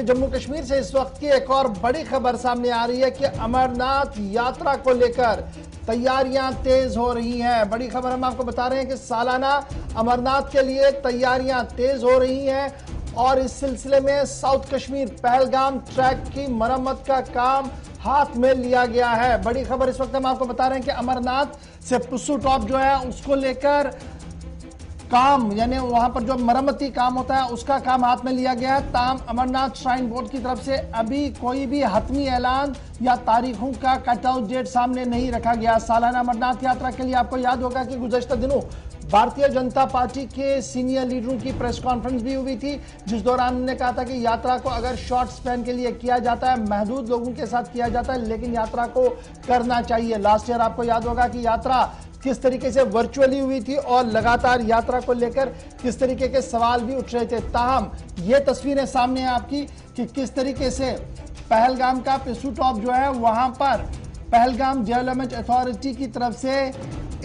कि जम्मू कश्मीर से इस वक्त की एक और बड़ी खबर सामने आ रही है कि अमरनाथ यात्रा को लेकर तैयारियां तेज हो रही हैं। बड़ी खबर हम आपको बता रहे हैं कि सालाना अमरनाथ के लिए तैयारियां तेज हो रही हैं और इस सिलसिले में साउथ कश्मीर पहलगाम ट्रैक की मरम्मत का काम हाथ में लिया गया है। बड़ी खबर इस वक्त हम आपको बता रहे हैं कि अमरनाथ से पुस्सू टॉप जो है उसको लेकर काम यानी वहां पर जो मरम्मती काम होता है उसका काम हाथ में लिया गया है। ताम अमरनाथ श्राइन बोर्ड की तरफ से अभी कोई भी हतमी ऐलान या तारीखों का कट आउट डेट सामने नहीं रखा गया। सालाना अमरनाथ यात्रा के लिए आपको याद होगा कि गुज़श्ता दिनों भारतीय जनता पार्टी के सीनियर लीडरों की प्रेस कॉन्फ्रेंस भी हुई थी, जिस दौरान उन्होंने कहा था कि यात्रा को अगर शॉर्ट स्पैन के लिए किया जाता है, महदूद लोगों के साथ किया जाता है, लेकिन यात्रा को करना चाहिए। लास्ट ईयर आपको याद होगा कि यात्रा किस तरीके से वर्चुअली हुई थी और लगातार यात्रा को लेकर किस तरीके के सवाल भी उठ रहे थे। ताहम ये तस्वीरें सामने हैं आपकी कि किस तरीके से पहलगाम का पुस्सू टॉप जो है वहां पर पहलगाम डेवलपमेंट अथॉरिटी की तरफ से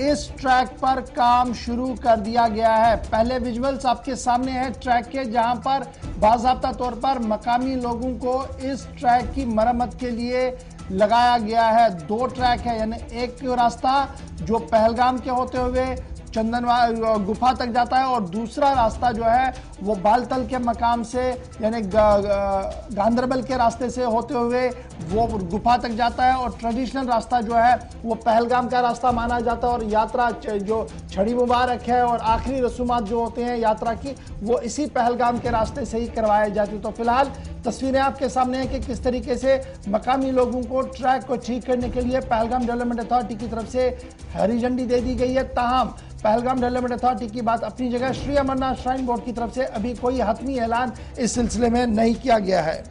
इस ट्रैक पर काम शुरू कर दिया गया है। पहले विजुअल्स आपके सामने है ट्रैक के, जहां पर बाज़ाब्ता तौर पर मकामी लोगों को इस ट्रैक की मरम्मत के लिए लगाया गया है। दो ट्रैक है, यानी एक रास्ता जो पहलगाम के होते हुए चंदन गुफा तक जाता है और दूसरा रास्ता जो है वो बालतल के मकाम से यानी गांधरबल के रास्ते से होते हुए वो गुफा तक जाता है। और ट्रेडिशनल रास्ता जो है वो पहलगाम का रास्ता माना जाता है और यात्रा जो छड़ी मुबारक है और आखिरी रसूमात जो होते हैं यात्रा की वो इसी पहलगाम के रास्ते से ही करवाए जाते। तो फिलहाल तस्वीरें आपके सामने हैं कि किस तरीके से मकामी लोगों को ट्रैक को ठीक करने के लिए पहलगाम डेवलपमेंट अथॉरिटी की तरफ से हरी झंडी दे दी गई है। ताहम पहलगाम डेवलपमेंट अथॉरिटी की बात अपनी जगह, श्री अमरनाथ श्राइन बोर्ड की तरफ से अभी कोई हतमी ऐलान इस सिलसिले में नहीं किया गया है।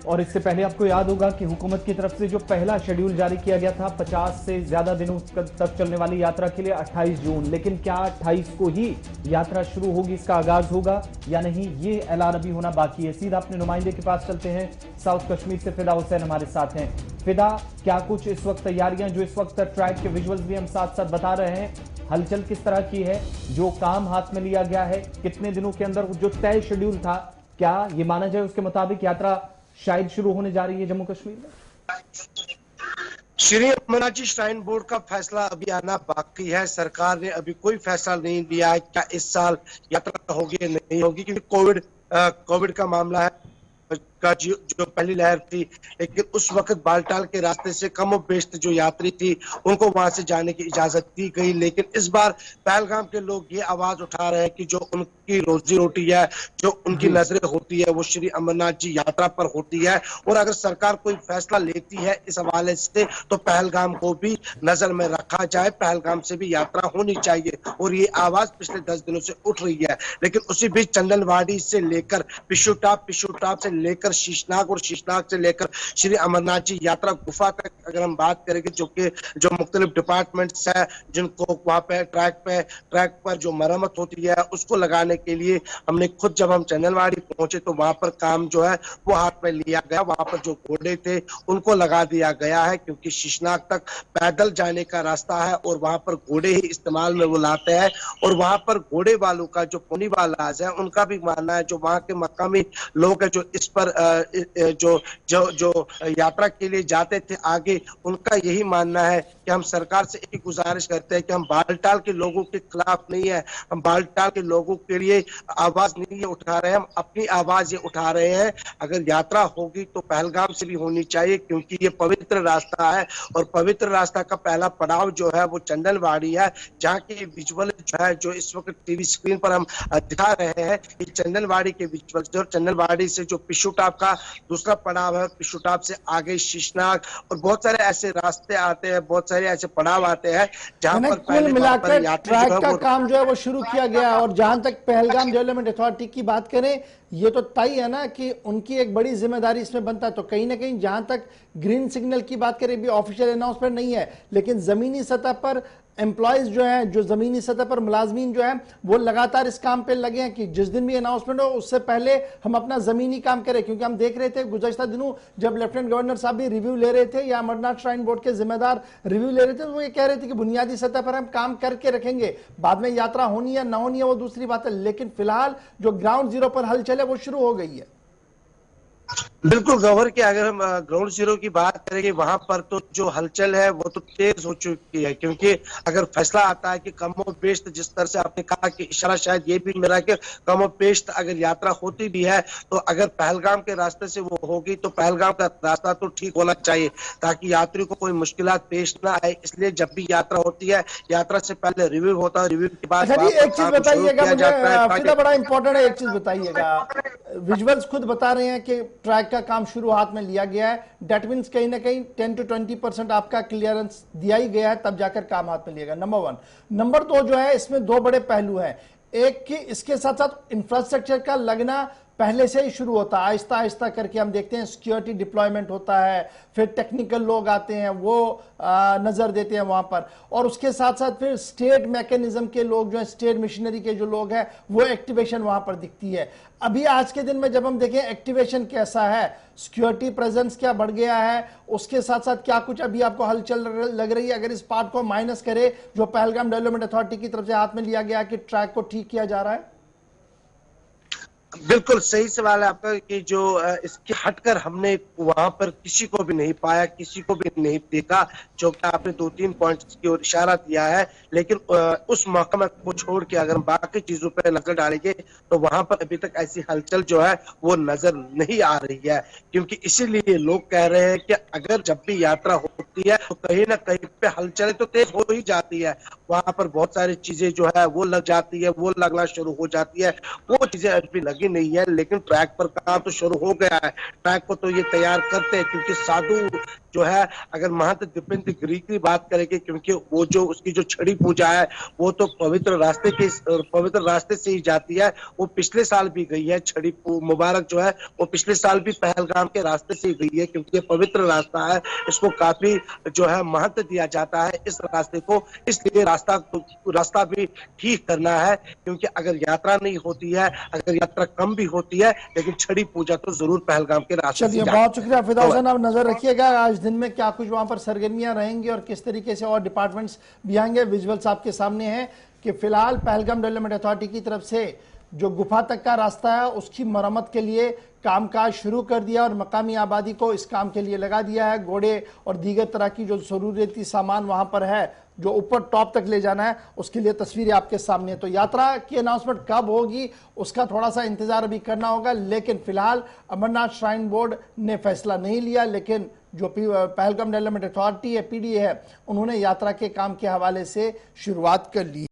और इससे पहले आपको याद होगा कि हुकूमत की तरफ से जो पहला शेड्यूल जारी किया गया था 50 से ज्यादा दिनों तक चलने वाली यात्रा के लिए 28 जून, लेकिन क्या 28 को ही यात्रा शुरू होगी, इसका आगाज होगा या नहीं, ये ऐलान अभी होना बाकी है। सीधा अपने नुमाइंदे के पास चलते हैं। साउथ कश्मीर से फिदा हुसैन हमारे साथ हैं। फिदा, क्या कुछ इस वक्त तैयारियां, जो इस वक्त ट्रैक के विजुअल्स भी हम साथ साथ बता रहे हैं, हलचल किस तरह की है, जो काम हाथ में लिया गया है, कितने दिनों के अंदर जो तय शेड्यूल था, क्या ये माना जाए उसके मुताबिक यात्रा शायद शुरू होने जा रही है जम्मू कश्मीर में? श्री अमरनाथ श्राइन बोर्ड का फैसला अभी आना बाकी है। सरकार ने अभी कोई फैसला नहीं लिया है क्या इस साल यात्रा होगी या नहीं होगी, क्योंकि कोविड का मामला है का जो पहली लहर थी, लेकिन उस वक्त बालटाल के रास्ते से कम बेशत जो यात्री थी उनको वहां से जाने की इजाजत दी गई। लेकिन इस बार पहलगाम के लोग ये आवाज उठा रहे हैं कि जो उनकी रोजी रोटी है, जो उनकी नजरें होती है, वो श्री अमरनाथ जी यात्रा पर होती है। और अगर सरकार कोई फैसला लेती है इस हवाले से तो पहलगाम को भी नजर में रखा जाए, पहलगाम से भी यात्रा होनी चाहिए। और ये आवाज पिछले 10 दिनों से उठ रही है। लेकिन उसी बीच चंदनवाड़ी से लेकर पुस्सू टॉप से लेकर शीशनाग और शीशनाग से लेकर श्री अमरनाथ जी यात्रा गुफा तक अगर हम बात करेंगे, जो मुख्तलिफ डिपार्टमेंट्स है जिनको वहां पे ट्रैक पर जो मरम्मत होती है उसको लगाने के लिए हमने खुद जब हम चंदनवाड़ी पहुंचे तो वहां पर काम जो है वो हाथ में लिया गया। वहां पर जो घोड़े थे उनको लगा दिया गया है, क्योंकि शीशनाग तक पैदल जाने का रास्ता है और वहां पर घोड़े ही इस्तेमाल में वो लाते हैं। और वहां पर घोड़े वालों का जो पुनी वालाज है उनका भी मानना है, जो वहां के मकामी लोग है जो इस पर जो यात्रा के लिए जाते थे आगे, उनका यही मानना है कि हम सरकार से एक गुजारिश करते हैं कि हम बालटाल के लोगों के खिलाफ नहीं है, हम बालटाल के लोगों के लिए आवाज नहीं ये उठा रहे हैं, हम अपनी आवाज ये उठा रहे हैं। अगर यात्रा होगी तो पहलगाम से भी होनी चाहिए, क्योंकि ये पवित्र रास्ता है और पवित्र रास्ता का पहला पड़ाव जो है वो चंदनवाड़ी है, जहाँ की विजुअल जो है जो इस वक्त टीवी स्क्रीन पर हम दिखा रहे हैं कि चंदनवाड़ी के विजुअल जो चंदनवाड़ी से जो पुस्सू टॉप का दूसरा पड़ाव है, पुस्सू टॉप से आगे शीशनाग और बहुत सारे ऐसे रास्ते आते हैं, बहुत सारे ऐसे पड़ाव आते हैं जहां पर कुल मिलाकर ट्रैक का काम जो है वो शुरू किया गया। और जहां तक पहलगाम डेवलपमेंट अथॉरिटी की बात करें, ये तो तय है ना कि उनकी एक बड़ी जिम्मेदारी इसमें बनता है। तो कहीं ना कहीं जहां तक ग्रीन सिग्नल की बात करें, भी ऑफिशियल अनाउंसमेंट नहीं है, लेकिन जमीनी सतह पर एम्प्लॉयज जो हैं, जो जमीनी सतह पर मुलाजमीन जो हैं वो लगातार इस काम पे लगे हैं कि जिस दिन भी अनाउंसमेंट हो उससे पहले हम अपना जमीनी काम करें। क्योंकि हम देख रहे थे गुज़श्ता दिनों जब लेफ्टिनेंट गवर्नर साहब भी रिव्यू ले रहे थे या अमरनाथ श्राइन बोर्ड के जिम्मेदार रिव्यू ले रहे थे, तो वो ये कह रहे थे कि बुनियादी सतह पर हम काम करके रखेंगे, बाद में यात्रा होनी या ना होनी है वो दूसरी बात है, लेकिन फिलहाल जो ग्राउंड जीरो पर हलचल है वो शुरू हो गई है। बिल्कुल गौहर की अगर हम ग्राउंड जीरो की बात करेंगे वहां पर तो जो हलचल है वो तो तेज हो चुकी है, क्योंकि अगर फैसला आता है कि कम और बेश, जिस तरह से आपने कहा कि इशारा शायद ये भी मेरा कि कम और बेश अगर यात्रा होती भी है तो अगर पहलगाम के रास्ते से वो होगी तो पहलगाम का रास्ता तो ठीक होना चाहिए ताकि यात्री को कोई मुश्किलात पेश ना आए। इसलिए जब भी यात्रा होती है, यात्रा से पहले रिव्यू होता है, रिव्यू के बाद अच्छा जी, एक चीज बताइएगा मुझे, ताकि फिदा बड़ा इंपॉर्टेंट है, एक चीज बताइएगा। विजुअल्स खुद बता रहे हैं कि ट्रैक का काम शुरू हाथ में लिया गया है, डेट मीन्स कहीं ना कहीं 10 to 20% आपका क्लियरेंस दिया ही गया है, तब जाकर काम हाथ में लिया गया। Number one. नंबर दो जो है, इसमें दो बड़े पहलू हैं। एक कि इसके साथ साथ इंफ्रास्ट्रक्चर का लगना पहले से ही शुरू होता है, आहिस्ता आहिस्ता करके हम देखते हैं सिक्योरिटी डिप्लॉयमेंट होता है, फिर टेक्निकल लोग आते हैं वो नजर देते हैं वहां पर, और उसके साथ साथ फिर स्टेट मैकेनिज्म के लोग जो है, स्टेट मिशनरी के जो लोग हैं, वो एक्टिवेशन वहां पर दिखती है। अभी आज के दिन में जब हम देखें एक्टिवेशन कैसा है, सिक्योरिटी प्रेजेंस क्या बढ़ गया है, उसके साथ साथ क्या कुछ अभी आपको हलचल लग रही है, अगर इस पार्ट को माइनस करे जो पहलगाम डेवलपमेंट अथॉरिटी की तरफ से हाथ में लिया गया कि ट्रैक को ठीक किया जा रहा है? बिल्कुल सही सवाल है आपका कि जो इसके हटकर हमने वहां पर किसी को भी नहीं पाया, किसी को भी नहीं देखा, जो कि आपने 2-3 पॉइंट्स की ओर इशारा दिया है। लेकिन उस महकमा को छोड़ के अगर हम बाकी चीजों पर नजर डालेंगे तो वहां पर अभी तक ऐसी हलचल जो है वो नजर नहीं आ रही है, क्योंकि इसीलिए लोग कह रहे हैं कि अगर जब भी यात्रा होती है तो कहीं ना कहीं पे हलचल तो तेज हो ही जाती है, वहां पर बहुत सारी चीजें जो है वो लग जाती है, वो लगना शुरू हो जाती है। वो चीजें अभी लगी नहीं है, लेकिन ट्रैक पर काम तो शुरू हो गया है। ट्रैक को तो ये तैयार करते हैं, क्योंकि साधु जो है, अगर महंत दिपेंद्र गिरी की बात करेंगे, क्योंकि वो जो उसकी जो छड़ी पूजा है वो तो पवित्र रास्ते से ही जाती है। वो पिछले साल भी गई है, छड़ी मुबारक जो है वो पिछले साल भी पहलगाम के रास्ते से ही गई है, क्योंकि ये पवित्र रास्ता है, इसको काफी जो है महत्व दिया जाता है इस रास्ते को। इसलिए रास्ता भी ठीक करना है, क्योंकि अगर यात्रा नहीं होती है, अगर यात्रा कम भी होती है, लेकिन छड़ी पूजा तो जरूर पहलगाम के रास्ते से। चलिए, बहुत शुक्रिया फिदा हुसैन, आप नजर रखिएगा आज दिन में क्या कुछ वहां पर सरगर्मियां रहेंगी और किस तरीके से और डिपार्टमेंट्स भी आएंगे। विजुअल्स आपके सामने हैं कि फिलहाल पहलगाम डेवलपमेंट अथॉरिटी की तरफ से जो गुफा तक का रास्ता है उसकी मरम्मत के लिए कामकाज शुरू कर दिया और मकामी आबादी को इस काम के लिए लगा दिया है। घोड़े और दीगर तरह की जो जरूरती सामान वहां पर है जो ऊपर टॉप तक ले जाना है, उसके लिए तस्वीरें आपके सामने है। तो यात्रा की अनाउंसमेंट कब होगी उसका थोड़ा सा इंतजार अभी करना होगा, लेकिन फिलहाल अमरनाथ श्राइन बोर्ड ने फैसला नहीं लिया, लेकिन जो पहलगाम डेवलपमेंट अथॉरिटी है, पीडीए है, उन्होंने यात्रा के काम के हवाले से शुरुआत कर ली।